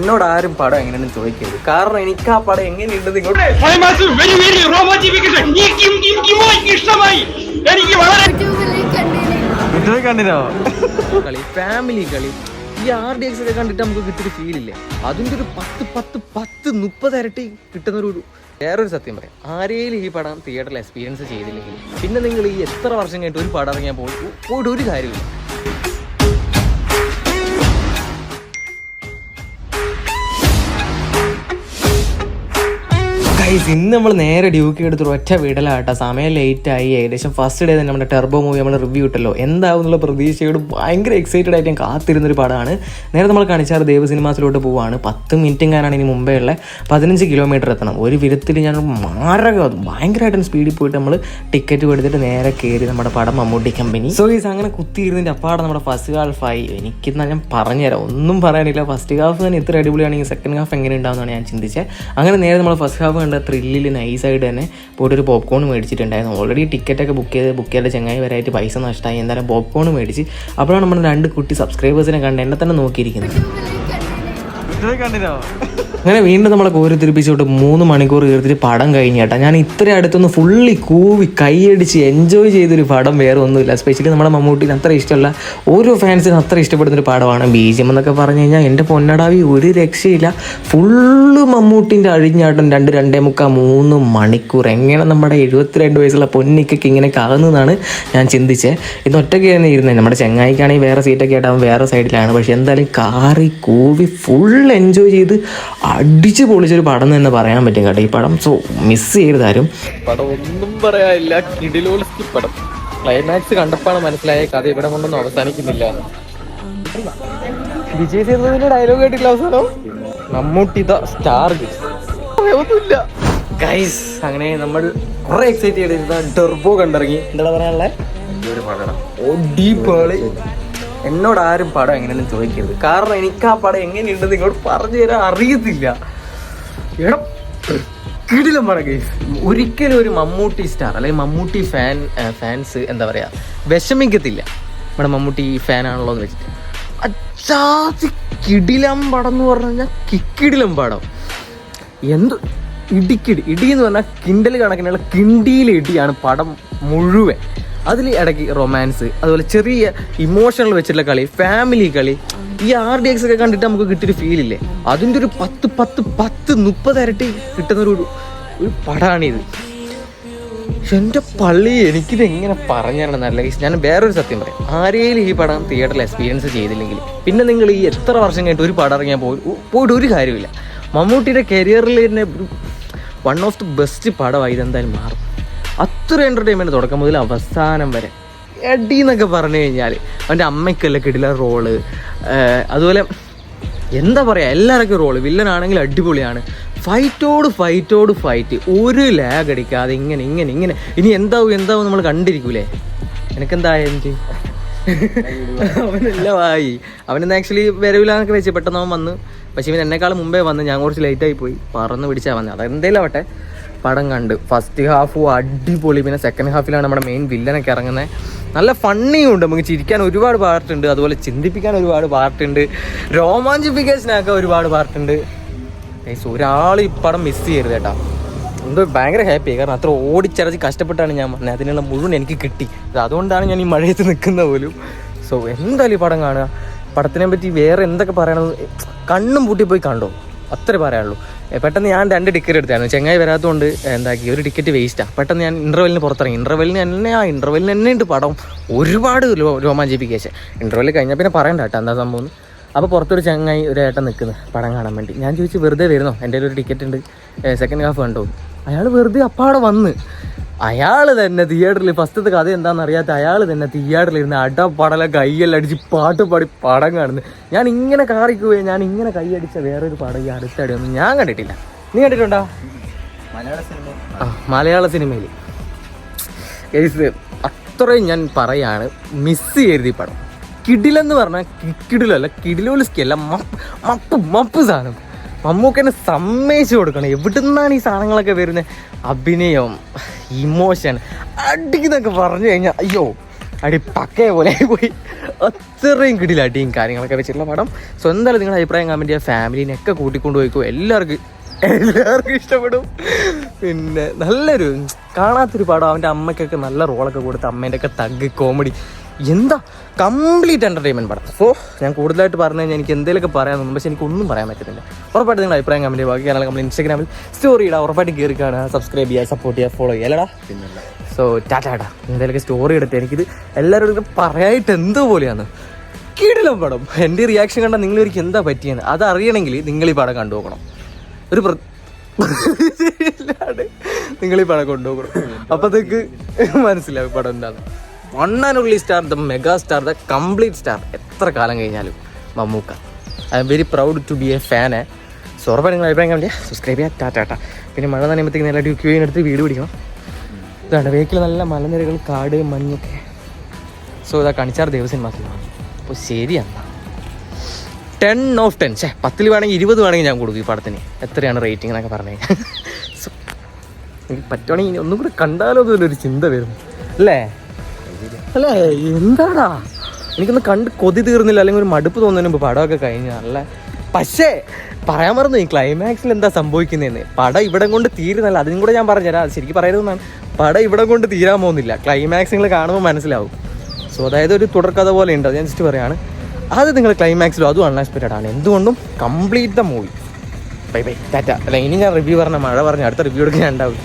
എന്നോട് ആരും പടം എങ്ങനെയാണെന്ന് ചോദിക്കരുത്, കാരണം എനിക്ക് ആ പടം എങ്ങനെയുണ്ടെന്ന് ഇങ്ങോട്ട് കണ്ടിനോ കളി, ഫാമിലി കളി. ഈ RDX ഒക്കെ കണ്ടിട്ട് നമുക്ക് കിട്ടിയൊരു ഫീലില്ലേ, അതിൻ്റെ ഒരു 10-30 ഇരട്ടി കിട്ടുന്നൊരു വേറൊരു സത്യം പറയാം. ആരെയും ഈ പടം തിയേറ്ററിൽ എക്സ്പീരിയൻസ് ചെയ്തില്ലെങ്കിൽ പിന്നെ നിങ്ങൾ ഈ എത്ര വർഷം കഴിഞ്ഞിട്ട് ഒരു പടം ഇറങ്ങിയാൽ പോയിട്ട് ഒരു കാര്യമില്ല. ഇന്ന് നമ്മൾ നേരെ ഡ്യൂക്കി എടുത്തൊരു ഒറ്റ വീടലാട്ടോ. സമയം ലേറ്റായി, ഏകദേശം ഫസ്റ്റ് ഡേ തന്നെ നമ്മുടെ ടെർബോ മൂവി നമ്മൾ റിവ്യൂ ഇട്ടല്ലോ. എന്താവും എന്നുള്ള പ്രതീക്ഷയോട് ഭയങ്കര എക്സൈറ്റഡ് ആയിട്ട് ഞാൻ കാത്തിരുന്നൊരു പടമാണ്. നേരെ നമ്മൾ കാണിച്ചാൽ ദേവ് സിനിമാസിലോട്ട് പോവുകയാണ്. 10 മിനിറ്റുകാരാണ് ഇനി മുമ്പേ ഉള്ള 15 കിലോമീറ്റർ എത്തണം. ഒരു വിധത്തിൽ ഞാൻ ഭയങ്കരമായിട്ട് സ്പീഡിൽ പോയിട്ട് നമ്മൾ ടിക്കറ്റ് എടുത്തിട്ട് നേരെ കയറി നമ്മുടെ പടം മമ്മൂട്ടി കമ്പനി. സോ ഈസ് അങ്ങനെ കുത്തിയിരുന്നതിൻ്റെ അപ്പാടെ നമ്മുടെ ഫസ്റ്റ് ഹാഫായി. എനിക്കെന്നാൽ ഞാൻ പറഞ്ഞുതരാം, ഒന്നും പറയാനില്ല. ഫസ്റ്റ് ഹാഫ് തന്നെ ഇത്ര അടിപൊളിയാണെങ്കിൽ സെക്കൻഡ് ഹാഫ് എങ്ങനെ ഉണ്ടാവുമെന്നാണ് ഞാൻ ചിന്തിച്ചത്. അങ്ങനെ നേരെ നമ്മൾ ഫസ്റ്റ് ഹാഫ് കണ്ട ത്രില്ലിൽ നൈസായിട്ട് തന്നെ പോയിട്ട് ഒരു പോപ്കോൺ മേടിച്ചിട്ടുണ്ടായിരുന്നു. ഓൾറെഡി ടിക്കറ്റൊക്കെ ബുക്ക് ചെയ്ത ചങ്ങായി വരായിട്ട് പൈസ നഷ്ടമായി. എന്തായാലും പോപ്കോൺ മേടിച്ച് അപ്പോഴാണ് നമ്മൾ 2 കുട്ടി സബ്സ്ക്രൈബേഴ്സിനെ കണ്ട് എന്നെ തന്നെ നോക്കിയിരിക്കുന്നത്. അങ്ങനെ വീണ്ടും നമ്മളെ കോരി തിരിപ്പിച്ചോട്ട് 3 മണിക്കൂർ കയറിയിട്ട് പടം കഴിഞ്ഞേട്ടാ. ഞാൻ ഇത്ര അടുത്തൊന്ന് ഫുള്ളി കൂവി കൈയടിച്ച് എൻജോയ് ചെയ്തൊരു പടം വേറെ ഒന്നുമില്ല. സ്പെഷ്യലി നമ്മുടെ മമ്മൂട്ടിന് അത്ര ഇഷ്ടമല്ല, ഓരോ ഫാൻസിനും അത്ര ഇഷ്ടപ്പെടുന്നൊരു പടമാണ്. BGM എന്നൊക്കെ പറഞ്ഞു കഴിഞ്ഞാൽ എൻ്റെ പൊന്നടാവി ഒരു രക്ഷയില്ല. ഫുള്ള് മമ്മൂട്ടിൻ്റെ അഴിഞ്ഞാട്ടം 2-2.75-3 മണിക്കൂർ. എങ്ങനെ നമ്മുടെ 72 വയസ്സുള്ള പൊന്നിക്കൊക്കെ ഇങ്ങനെ കാവുന്നതാണ് ഞാൻ ചിന്തിച്ചത്. ഇന്ന് ഒറ്റയ്ക്ക് തന്നെ ഇരുന്നത്. നമ്മുടെ ചെങ്ങായിക്കാണെങ്കിൽ വേറെ സീറ്റൊക്കെ ആയിട്ടാവും വേറെ സൈഡിലാണ്. പക്ഷെ എന്തായാലും കാറി കൂവി ഫുൾ എൻജോയ് ചെയ്ത് അടിച്ച് പൊളിച്ചൊരു പടം തന്നെ പറയാൻ പറ്റും കേട്ടോ ഈ പടം. സോ മിസ് ചെയ്താരും പടം ഒന്നും പറയാനില്ല. കിടിലോസ്കി പടം. ക്ലൈമാക്സ് കണ്ടപ്പോഴാണ് മനസ്സിലായ കഥ ഇവിടെ കൊണ്ടൊന്നും അവസാനിക്കുന്നില്ല. വിജയ് സേതുവിന്റെ ഡയലോഗ് കേട്ടില്ല അവസാനം, മമ്മൂട്ടി ദ സ്റ്റാർ ഒന്നുമില്ല ഗൈസ്. അങ്ങനെ നമ്മൾ കുറെ എക്സൈറ്റ് ചെയ്തിരുന്ന ടെർബോ കണ്ടിറങ്ങി. എന്താ പറയാനുള്ളത്, എന്നോട് ആരും പടം എങ്ങനെയൊന്നും ചോദിക്കരുത്, കാരണം എനിക്ക് ആ പടം എങ്ങനെയുണ്ടെന്ന് ഇങ്ങോട്ട് പറഞ്ഞു തരാൻ അറിയത്തില്ല. എടാ കിടിലം പടം ഗൈസ്. ഒരിക്കലും ഒരു മമ്മൂട്ടി സ്റ്റാർ അല്ലെങ്കിൽ മമ്മൂട്ടി ഫാൻസ് എന്താ പറയുക വിഷമിക്കത്തില്ല നമ്മുടെ മമ്മൂട്ടി ഫാനാണല്ലോ എന്ന് വെച്ചിട്ട്. അച്ചാതി കിടിലം പടം എന്ന് പറഞ്ഞു കഴിഞ്ഞാൽ കിക്കിടിലം പടം. എന്ത് ഇടി എന്ന് പറഞ്ഞാൽ കിണ്ടൽ കണക്കിനുള്ള കിണ്ടിയിലെ ഇടിയാണ് പടം മുഴുവൻ. അതിൽ ഇടയ്ക്ക് റൊമാൻസ്, അതുപോലെ ചെറിയ ഇമോഷണൽ വെച്ചിട്ടുള്ള കളി, ഫാമിലി കളി. ഈ RDX ഒക്കെ കണ്ടിട്ട് നമുക്ക് കിട്ടിയൊരു ഫീലില്ലേ, അതിൻ്റെ ഒരു 10-30 ഇരട്ടി കിട്ടുന്നൊരു പടമാണിത്. എൻ്റെ പള്ളി എനിക്കിത് എങ്ങനെ പറഞ്ഞു തരണമെന്നല്ല. ഞാൻ വേറൊരു സത്യം പറയാം, ആരെയും ഈ പടം തിയേറ്ററിൽ എക്സ്പീരിയൻസ് ചെയ്തില്ലെങ്കിൽ പിന്നെ നിങ്ങൾ ഈ എത്ര വർഷം കഴിഞ്ഞിട്ട് ഒരു പടം ഇറങ്ങിയാൽ പോയിട്ട് ഒരു കാര്യമില്ല. മമ്മൂട്ടിയുടെ കരിയറിൽ തന്നെ 1 ഓഫ് ദി ബെസ്റ്റ് പടമായി ഇതെന്തായാലും മാറും. അത്ര എൻ്റർടൈൻമെൻറ്റ് തുടക്കം മുതൽ അവസാനം വരെ. എഡി എന്നൊക്കെ പറഞ്ഞു കഴിഞ്ഞാൽ അവൻ്റെ അമ്മയ്ക്കല്ല കിടില റോള്. അതുപോലെ എന്താ പറയുക, എല്ലാവർക്കും റോള്. വില്ലനാണെങ്കിൽ അടിപൊളിയാണ്. ഫൈറ്റ് ഒരു ലാഗ് അടിക്കാതെ ഇങ്ങനെ ഇനി എന്താവും നമ്മൾ കണ്ടിരിക്കൂലേ. എനിക്കെന്തായാലും അവനെല്ലാം ആയി. അവനെന്ന് ആക്ച്വലി വരവില്ലാന്നൊക്കെ വെച്ച് പെട്ടെന്ന് അവൻ വന്ന്. പക്ഷേ ഇവൻ എന്നെക്കാളും മുമ്പേ വന്ന്, ഞാൻ കുറച്ച് ലേറ്റായി പോയി. പറന്ന് പിടിച്ചാൽ വന്നത്. അതെന്തേലും ആവട്ടെ, പടം കണ്ട് ഫസ്റ്റ് ഹാഫ് അടിപൊളി. പിന്നെ സെക്കൻഡ് ഹാഫിലാണ് നമ്മുടെ മെയിൻ വില്ലനൊക്കെ ഇറങ്ങുന്നത്. നല്ല ഫണ്ണിയും ഉണ്ട്, നമുക്ക് ചിരിക്കാൻ ഒരുപാട് പാർട്ടുണ്ട്, അതുപോലെ ചിന്തിപ്പിക്കാൻ ഒരുപാട് പാർട്ടുണ്ട്, രോമാഞ്ചിഫിക്കേഷനൊക്കെ ഒരുപാട് പാർട്ടുണ്ട്. ഒരാൾ ഈ പടം മിസ് ചെയ്യരുത് കേട്ടോ. എന്തോ ഭയങ്കര ഹാപ്പിയായി, കാരണം അത്ര ഓടിച്ചരച്ച് കഷ്ടപ്പെട്ടാണ് ഞാൻ വന്നത്. അതിനുള്ള മുഴുവൻ എനിക്ക് കിട്ടി. അതുകൊണ്ടാണ് ഞാൻ ഈ മഴയത്ത് നിൽക്കുന്ന പോലും. സോ എന്തായാലും ഈ പടം കാണുക. പടത്തിനെ പറ്റി വേറെ എന്തൊക്കെ പറയണത്, കണ്ണും പൂട്ടി പോയി കണ്ടോ, അത്രേ പറയാനുള്ളൂ. പെട്ടെന്ന് ഞാൻ 2 ടിക്കറ്റ് എടുത്തായിരുന്നു. ചെങ്ങായി വരാത്തതുകൊണ്ട് എന്താക്കി, ഒരു ടിക്കറ്റ് വേസ്റ്റാണ്. പെട്ടെന്ന് ഞാൻ ഇൻ്റർവെല്ലിന് പുറത്തിറങ്ങി. ഇൻ്റർവെല്ലിന് തന്നെ ഉണ്ട് പടം ഒരുപാട് രോമാഞ്ചിഫിക്കേഷൻ. ഇൻ്റർവെല്ലിൽ കഴിഞ്ഞാൽ പിന്നെ പറയണ്ട കേട്ടോ എന്താ സംഭവം. അപ്പോൾ പുറത്തൊരു ചെങ്ങായി ഒരു ഏട്ടൻ നിൽക്കുന്നത് പടം കാണാൻ വേണ്ടി. ഞാൻ ചോദിച്ചു വെറുതെ വരുന്നോ, എൻ്റെ ഒരു ടിക്കറ്റ് ഉണ്ട്, സെക്കൻഡ് ഹാഫ് കണ്ടോ. അയാൾ വെറുതെ അപ്പാടെ വന്ന്, അയാൾ തന്നെ തിയേറ്ററിൽ ഫസ്റ്റത്തെ കഥ എന്താണെന്ന് അറിയാത്ത അയാൾ തന്നെ തിയേറ്ററിലിരുന്ന് അടപടല കയ്യെല്ലാം അടിച്ച് പാട്ട് പാടി പടം കാണുന്നത്. ഞാൻ ഇങ്ങനെ കാറിക്കുകയും ഞാൻ ഇങ്ങനെ കൈയടിച്ച വേറൊരു പടം ഈ അടുത്തടിയൊന്നും ഞാൻ കണ്ടിട്ടില്ല. നീ കണ്ടിട്ടുണ്ടോ? മലയാള സിനിമയിൽ കേസ് അത്രയും ഞാൻ പറയാണ്, മിസ് ചെയ്യരുത് ഈ പടം. കിടിലെന്ന് പറഞ്ഞാൽ കിടിലല്ല, കിടിലോലിസ്കല്ല, മപ്പ് സാധനം. മമ്മൂക്കനെ സമ്മതിച്ചു കൊടുക്കണം. എവിടെ നിന്നാണ് ഈ സാധനങ്ങളൊക്കെ വരുന്നത്? അഭിനയം, ഇമോഷൻ, അടിക്കുന്നൊക്കെ പറഞ്ഞു കഴിഞ്ഞാൽ അയ്യോ അടി പക്കയെ പോലെ പോയി. അത്രയും കിടില അടിയും കാര്യങ്ങളൊക്കെ വെച്ചിട്ടുള്ള പടം. സോ എന്തായാലും നിങ്ങളുടെ അഭിപ്രായം കമൻറ്റ് ചെയ്യുക. ഫാമിലീനെയൊക്കെ കൂട്ടിക്കൊണ്ട് പോയിക്കോ, എല്ലാവർക്കും ഇഷ്ടപ്പെടും. പിന്നെ നല്ലൊരു കാണാത്തൊരു പടം. അവൻ്റെ അമ്മയ്ക്കൊക്കെ നല്ല റോളൊക്കെ കൊടുത്ത് അമ്മേൻ്റെ ഒക്കെ തഗ് കോമഡി എന്താ കംപ്ലീറ്റ് എൻ്റർടൈൻമെൻറ്റ് പടം. സോ ഞാൻ കൂടുതലായിട്ട് പറഞ്ഞു കഴിഞ്ഞാൽ എനിക്ക് എന്തെങ്കിലുമൊക്കെ പറയാൻ തോന്നും, പക്ഷേ എനിക്കൊന്നും പറയാൻ പറ്റുന്നില്ല. ഉറപ്പായിട്ട് നിങ്ങളുടെ അഭിപ്രായം കമൻറ്റ് ചെയ്യുക. ബാക്കി കാരണം നമ്മൾ ഇൻസ്റ്റാഗ്രാമിൽ സ്റ്റോറി ഇടാം, ഉറപ്പായിട്ട് കയറി കാണുക, സബ്സ്ക്രൈബ് ചെയ്യുക, സപ്പോർട്ട് ചെയ്യുക, ഫോളോ ചെയ്യുക അല്ലടാ. സോ ടാറ്റാ. എന്തെങ്കിലുമൊക്കെ സ്റ്റോറി എടുത്ത് എനിക്കിത് എല്ലാവരോടും പറയാനായിട്ട് എന്തോ പോലെയാണ്. കിടിലം പടം. എൻ്റെ റിയാക്ഷൻ കണ്ടാൽ നിങ്ങളൊരിക്കലും എന്താ പറ്റിയെന്ന് അത് അറിയണമെങ്കിൽ നിങ്ങൾ ഈ പടം കണ്ടു നോക്കണം. ഒരു നിങ്ങൾ ഈ പടം കൊണ്ടുപോകണം, അപ്പോഴത്തേക്ക് മനസ്സിലാവും പടം എന്താന്ന്. One and only star, the mega star, the complete star. എത്ര കാലം കഴിഞ്ഞാലും Mammukka. I'm very proud to be a fan. So ഉറപ്പായിട്ട് നിങ്ങൾ അഭിപ്രായം കണ്ടില്ല, സബ്സ്ക്രൈബ് ചെയ്യുക. ടാറ്റാ. പിന്നെ മഴ നനയുമ്പോഴത്തേക്ക് നല്ല ക്യൂവിനെടുത്ത് വീട് പിടിക്കണം. ഇതാണ് വേക്കിൽ നല്ല മലനിരകൾ, കാട്, മഞ്ഞൊക്കെ. സോ ഇതാ കണിച്ചാർ ദേവസ്വം മാസമാണ്. അപ്പോൾ ശരിയാണ് 10 of 10. 10 വേണമെങ്കിൽ 20 വേണമെങ്കിൽ ഞാൻ കൊടുക്കും ഈ പടത്തിന്. എത്രയാണ് റേറ്റിംഗ് എന്നൊക്കെ പറഞ്ഞു കഴിഞ്ഞാൽ. സോ എനിക്ക് പറ്റുവാണെങ്കിൽ ഒന്നും കൂടെ കണ്ടാലോ എന്നൊരു ചിന്ത വരുന്നു അല്ലേ. എന്താടാ എനിക്കൊന്ന് കണ്ട് കൊതി തീർന്നില്ല, അല്ലെങ്കിൽ ഒരു മടുപ്പ് തോന്നുന്നതിന് മുമ്പ് പടമൊക്കെ കഴിഞ്ഞ് നല്ല. പക്ഷേ പറയാൻ മറന്നു ഈ ക്ലൈമാക്സിൽ എന്താ സംഭവിക്കുന്നതെന്ന്. പടം ഇവിടെ കൊണ്ട് തീരുന്നല്ല, അതിനും കൂടെ ഞാൻ പറഞ്ഞുതരാം. അത് ശരിക്കും പറയരുതെന്നാണ്. പടം ഇവിടെ കൊണ്ട് തീരാൻ പോകുന്നില്ല, ക്ലൈമാക്സ് നിങ്ങൾ കാണുമ്പോൾ മനസ്സിലാവും. സോ അതായത് ഒരു തുടർക്കഥ പോലെ ഉണ്ട്, അത് ഞാൻ ജസ്റ്റ് പറയുകയാണ്. അത് നിങ്ങൾ ക്ലൈമാക്സിലും അതും അൺഎക്സ്പെക്റ്റഡ് ആണ്. എന്തുകൊണ്ടും complete the movie. Bye tata. അല്ല ഇനി ഞാൻ റിവ്യൂ പറഞ്ഞ മഴ പറഞ്ഞ അടുത്ത റിവ്യൂ എടുക്കാൻ ഉണ്ടാവും.